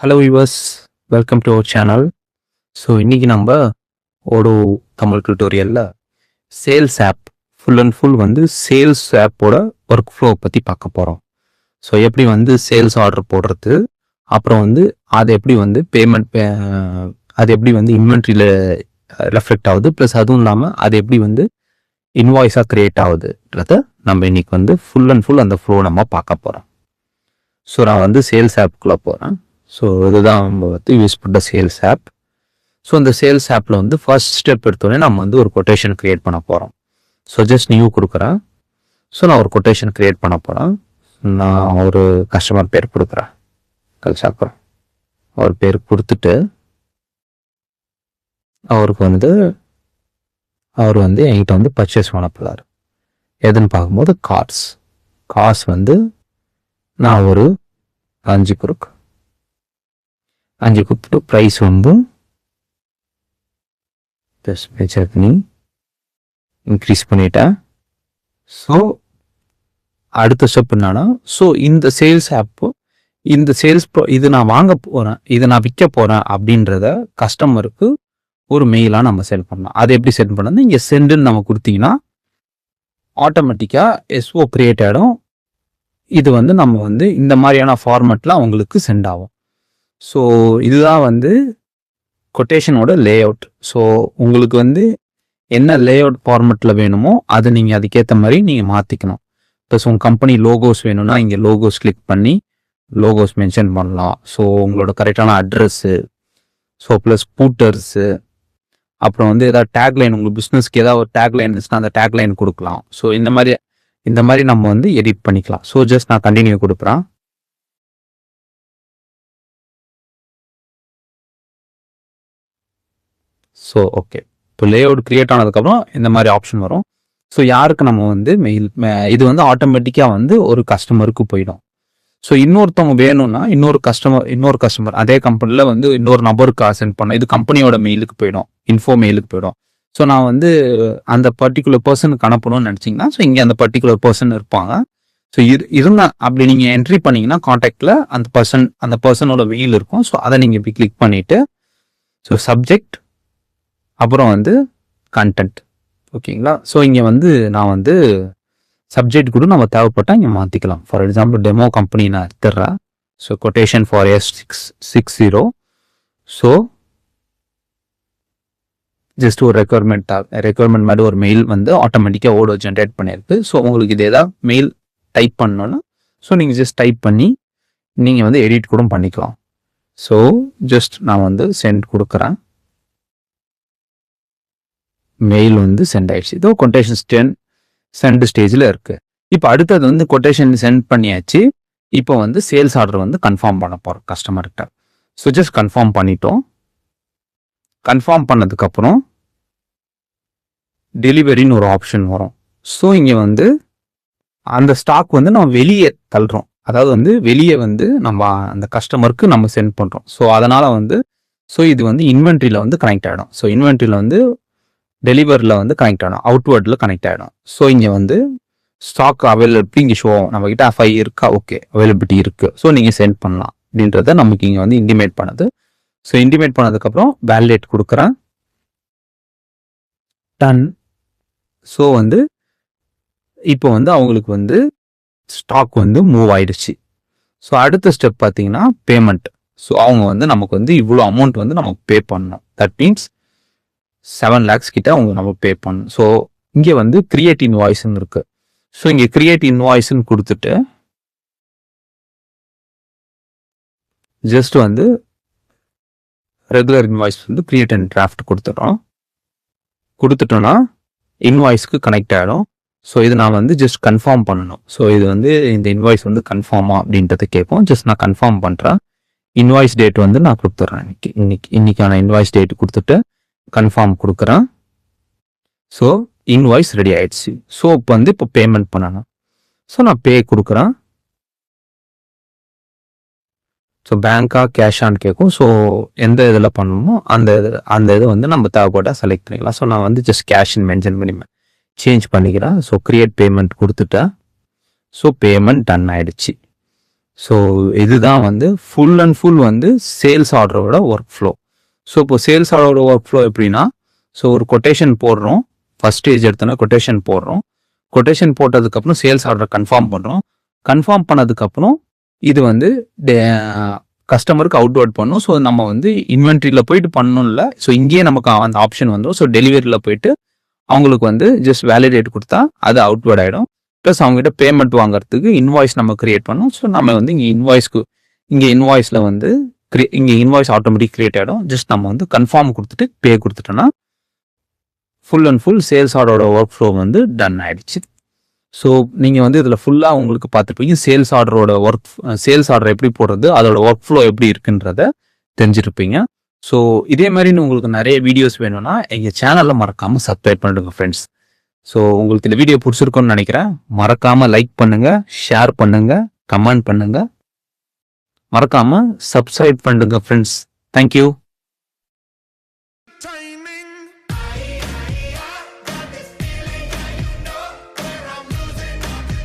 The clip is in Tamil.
Hello viewers, welcome to our channel. So இன்றைக்கி நம்ம ஓடோ தமிழ் டியூட்டோரியலில் sales app full and full வந்து சேல்ஸ் ஆப்போட ஒர்க் ஃப்ளோ பற்றி பார்க்க போகிறோம். ஸோ எப்படி வந்து சேல்ஸ் ஆர்டர் போடுறது, அப்புறம் வந்து அது எப்படி வந்து பேமெண்ட் அது எப்படி வந்து இன்வென்ட்ரியில் ரெஃப்ளெக்ட் ஆகுது, ப்ளஸ் அதுவும் இல்லாமல் அது எப்படி வந்து இன்வாய்ஸாக க்ரியேட் ஆகுதுன்றத நம்ம இன்னைக்கு வந்து ஃபுல் அண்ட் ஃபுல் அந்த ஃப்ளோ நம்ம பார்க்க போகிறோம். ஸோ நான் வந்து சேல்ஸ் ஆப்புக்குள்ளே போகிறேன். ஸோ இதுதான் நம்ம வந்து யூஸ் பண்ணுற சேல்ஸ் ஆப். ஸோ இந்த சேல்ஸ் ஆப்பில் வந்து ஃபர்ஸ்ட் ஸ்டெப் எடுத்தோடனே நம்ம வந்து ஒரு கொட்டேஷன் க்ரியேட் பண்ண போகிறோம். ஸோ ஜஸ்ட் நியூ கொடுக்குறேன். ஸோ நான் ஒரு கொட்டேஷன் க்ரியேட் பண்ண போகிறேன். நான் ஒரு கஸ்டமர் பேர் கொடுக்குறேன், கல்சாக்குறேன். அவர் பேர் கொடுத்துட்டு அவர் வந்து என்கிட்ட வந்து பர்ச்சேஸ் பண்ண போகிறார். எதுன்னு பார்க்கும்போது கார்ஸ் வந்து நான் ஒரு 5 கொடுத்துட்டு ப்ரைஸ் வந்து செக் பண்ணி இன்க்ரீஸ் பண்ணிட்டேன். ஸோ அடுத்த ஸ்டெப் என்னன்னா, ஸோ இந்த சேல்ஸ் ஆப்பு இந்த இது நான் வாங்க போகிறேன், இதை நான் விற்க போகிறேன் அப்படின்றத கஸ்டமருக்கு ஒரு மெயிலாக நம்ம சென்ட் பண்ணலாம். அதை எப்படி சென்ட் பண்ணணும், இங்கே சென்டுன்னு நம்ம கொடுத்தீங்கன்னா ஆட்டோமேட்டிக்காக எஸ்ஓ கிரியேட் ஆகிடும். இது வந்து நம்ம வந்து இந்த மாதிரியான ஃபார்மேட்டில் அவங்களுக்கு சென்ட் ஆகும். ஸோ இதுதான் வந்து கொட்டேஷனோட லே அவுட். ஸோ உங்களுக்கு வந்து என்ன லே அவுட் ஃபார்மேட்டில் வேணுமோ அதை நீங்கள் அதுக்கேற்ற மாதிரி நீங்கள் மாற்றிக்கணும். ப்ளஸ் உங்கள் கம்பெனி லோகோஸ் வேணும்னா இங்கே லோகோஸ் கிளிக் பண்ணி லோகோஸ் மென்ஷன் பண்ணலாம். ஸோ உங்களோட கரெக்டான அட்ரெஸ்ஸு, ஸோ ப்ளஸ் பூட்டர்ஸு, அப்புறம் வந்து ஏதாவது டேக்லைன், உங்களுக்கு பிஸ்னஸ்க்கு ஏதாவது ஒரு டேக்லைன் இருந்துச்சுன்னா அந்த டேக்லைன் கொடுக்கலாம். ஸோ இந்த மாதிரி நம்ம வந்து எடிட் பண்ணிக்கலாம். ஸோ ஜஸ்ட் நான் கண்டினியூ கொடுக்குறேன். ஸோ ஓகே, இப்போ லே அவுட் கிரியேட் ஆனதுக்கப்புறம் இந்த மாதிரி ஆப்ஷன் வரும். ஸோ யாருக்கு நம்ம வந்து இது வந்து ஆட்டோமேட்டிக்காக வந்து ஒரு கஸ்டமருக்கு போயிடும். ஸோ இன்னொருத்தவங்க வேணும்னா இன்னொரு கஸ்டமர் அதே கம்பெனியில் வந்து இன்னொரு நபருக்கு சென்ட் பண்ண, இது கம்பெனியோட மெயிலுக்கு போயிடும், இன்ஃபோ மெயிலுக்கு போயிடும். ஸோ நான் வந்து அந்த பர்டிகுலர் பர்சனுக்கு அனுப்பணும்னு நினச்சிங்கன்னா, ஸோ இங்கே அந்த பர்டிகுலர் பர்சன் இருப்பாங்க. ஸோ இருந்தால் அப்படி நீங்கள் என்ட்ரி பண்ணிங்கன்னா காண்டாக்டில் அந்த பர்சனோட மெயில் இருக்கும். ஸோ அதை நீங்கள் இப்படி கிளிக் பண்ணிவிட்டு, ஸோ சப்ஜெக்ட் அப்புறம் வந்து கண்டென்ட், ஓகேங்களா. ஸோ இங்கே வந்து நான் வந்து சப்ஜெக்ட் கூட நம்ம தேவைப்பட்டால் இங்கே மாற்றிக்கலாம். ஃபார் எக்ஸாம்பிள் டெமோ கம்பெனி நான் எடுத்துடுறேன். So quotation for S660. So just ஒரு ரெக்குவயர்மெண்ட் மாதிரி ஒரு மெயில் வந்து ஆட்டோமேட்டிக்காக ஓடோ ஜென்ரேட் பண்ணியிருக்கு. ஸோ உங்களுக்கு இது ஏதாவது மெயில் டைப் பண்ணணும்னா ஸோ நீங்கள் ஜஸ்ட் டைப் பண்ணி நீங்கள் வந்து எடிட் கூட பண்ணிக்கலாம். ஸோ ஜஸ்ட் நான் வந்து சென்ட் கொடுக்குறேன். மெயில் வந்து சென்ட் ஆயிடுச்சு. இதோ கொட்டேஷன் சென்ட் ஸ்டேஜில் இருக்குது. இப்போ அடுத்தது வந்து கொட்டேஷன் சென்ட் பண்ணியாச்சு. இப்போ வந்து சேல்ஸ் ஆர்டர் வந்து கன்ஃபார்ம் பண்ண போகிறோம் கஸ்டமர்கிட்ட. ஸோ ஜஸ்ட் கன்ஃபார்ம் பண்ணிட்டோம். கன்ஃபார்ம் பண்ணதுக்கப்புறம் டெலிவரின்னு ஒரு ஆப்ஷன் வரும். ஸோ இங்கே வந்து அந்த ஸ்டாக் வந்து நம்ம வெளியே தள்ளுறோம், அதாவது வந்து வெளியே வந்து நம்ம அந்த கஸ்டமருக்கு நம்ம சென்ட் பண்ணுறோம். ஸோ அதனால் வந்து இது வந்து இன்வென்ட்ரியில் வந்து கனெக்ட் ஆகிடும். ஸோ இன்வென்ட்ரியில் வந்து டெலிவரியில் வந்து கனெக்ட் ஆகிடும், அவுட்வேர்டில் கனெக்ட் ஆகிடும். ஸோ இங்கே வந்து ஸ்டாக் அவைலபிலிட்டி இங்கே ஷோ ஆகும். நம்மக்கிட்ட FI இருக்கா, ஓகே அவைலபிலிட்டி இருக்குது, ஸோ நீங்கள் சென்ட் பண்ணலாம் அப்படின்றத நமக்கு இங்கே வந்து இன்டிமேட் பண்ணுது. ஸோ இன்டிமேட் பண்ணதுக்கப்புறம் வேலிடேட் கொடுக்குறேன், டன். ஸோ வந்து இப்போ வந்து அவங்களுக்கு வந்து ஸ்டாக் வந்து மூவ் ஆயிடுச்சு. ஸோ அடுத்த ஸ்டெப் பார்த்தீங்கன்னா பேமெண்ட். ஸோ அவங்க வந்து நமக்கு வந்து இவ்வளோ அமௌண்ட் வந்து நமக்கு பே பண்ணணும். தட் மீன்ஸ் 7 lakhs கிட்ட அவங்க நம்ம பே பண்ணணும். ஸோ இங்கே வந்து கிரியேட் இன்வாய்ஸ்ன்னு இருக்கு. ஸோ இங்கே கிரியேட் இன்வாய்ஸ்ன்னு கொடுத்துட்டு ஜஸ்ட் வந்து ரெகுலர் இன்வாய்ஸ் வந்து கிரியேட் அண்ட் டிராஃப்ட் கொடுத்துட்டோம்னா இன்வாய்ஸ்க்கு கனெக்ட் ஆகிடும். ஸோ இது நான் வந்து ஜஸ்ட் கன்ஃபார்ம் பண்ணணும். ஸோ இது வந்து இந்த இன்வாய்ஸ் வந்து கன்ஃபார்மா அப்படின்றத கேட்போம். ஜஸ்ட் நான் கன்ஃபார்ம் பண்ணுறேன். இன்வாய்ஸ் டேட் வந்து நான் கொடுத்துட்றேன். இன்னைக்கான இன்வாய்ஸ் டேட் கொடுத்துட்டு கன்ஃபார்ம் கொடுக்குறேன். ஸோ இன்வாய்ஸ் ரெடி ஆயிடுச்சு. ஸோ இப்போ பேமெண்ட் பண்ணணும். ஸோ நான் பே கொடுக்குறேன். ஸோ பேங்க்கா கேஷான்னு கேட்கும். ஸோ எந்த இதில் பண்ணணுமோ அந்த இது வந்து நம்ம தேவைப்பட்டால் செலக்ட் பண்ணிக்கலாம். ஸோ நான் வந்து ஜஸ்ட் கேஷ்ன்னு மென்ஷன் பண்ணி சேஞ்ச் பண்ணிக்கிறேன். ஸோ கிரியேட் பேமெண்ட் கொடுத்துட்டேன். ஸோ பேமெண்ட் டன் ஆயிடுச்சு. ஸோ இதுதான் வந்து ஃபுல் அண்ட் ஃபுல் வந்து சேல்ஸ் ஆர்டரோட ஒர்க் ஃப்ளோ. ஸோ இப்போ சேல்ஸ் ஆர்டரோட ஒர்க் ஃப்ளோ எப்படின்னா, ஸோ ஒரு கொட்டேஷன் போடுறோம். ஃபர்ஸ்ட் ஸ்டேஜ் எடுத்தோன்னா கொட்டேஷன் போடுறோம். கொட்டேஷன் போட்டதுக்கப்புறம் சேல்ஸ் ஆர்டரை கன்ஃபார்ம் பண்ணுறோம். கன்ஃபார்ம் பண்ணதுக்கப்புறம் இது வந்து கஸ்டமருக்கு அவுட்வர்ட் பண்ணும். ஸோ நம்ம வந்து இன்வென்ட்ரியில் போயிட்டு பண்ணணும்ல. ஸோ இங்கேயே நமக்கு அந்த ஆப்ஷன் வந்துடும். ஸோ டெலிவரியில் போயிட்டு அவங்களுக்கு வந்து ஜஸ்ட் வேலிடேட் கொடுத்தா அது அவுட்வர்ட் ஆகிடும். ப்ளஸ் அவங்ககிட்ட பேமெண்ட் வாங்குறதுக்கு இன்வாய்ஸ் நம்ம கிரியேட் பண்ணோம். ஸோ நம்ம வந்து இங்கே இன்வாய்ஸில் வந்து இங்கே இன்வாய்ஸ் ஆட்டோமேட்டிக் கிரியேட் ஆகிடும். ஜஸ்ட் நம்ம வந்து கன்ஃபார்ம் கொடுத்துட்டு பே கொடுத்துட்டோன்னா ஃபுல் அண்ட் ஃபுல் சேல்ஸ் ஆர்டரோட ஒர்க் ஃப்ளோ வந்து டன் ஆகிடுச்சு. ஸோ நீங்கள் வந்து இதில் ஃபுல்லாக உங்களுக்கு பார்த்துருப்பீங்க சேல்ஸ் ஆர்டர் எப்படி போடுறது, அதோட ஒர்க் ஃப்ளோ எப்படி இருக்குன்றத தெரிஞ்சிருப்பீங்க. ஸோ இதே மாதிரி உங்களுக்கு நிறைய வீடியோஸ் வேணும்னா எங்கள் சேனலில் மறக்காமல் சப்ஸ்கிரைப் பண்ணிடுங்க ஃப்ரெண்ட்ஸ். ஸோ உங்களுக்கு இந்த வீடியோ பிடிச்சிருக்குன்னு நினைக்கிறேன். மறக்காமல் லைக் பண்ணுங்கள், ஷேர் பண்ணுங்கள், கமெண்ட் பண்ணுங்கள், மறக்காமல் சப்ஸ்கிரைப் பண்ணுங்க ஃப்ரெண்ட்ஸ். தேங்க்யூ.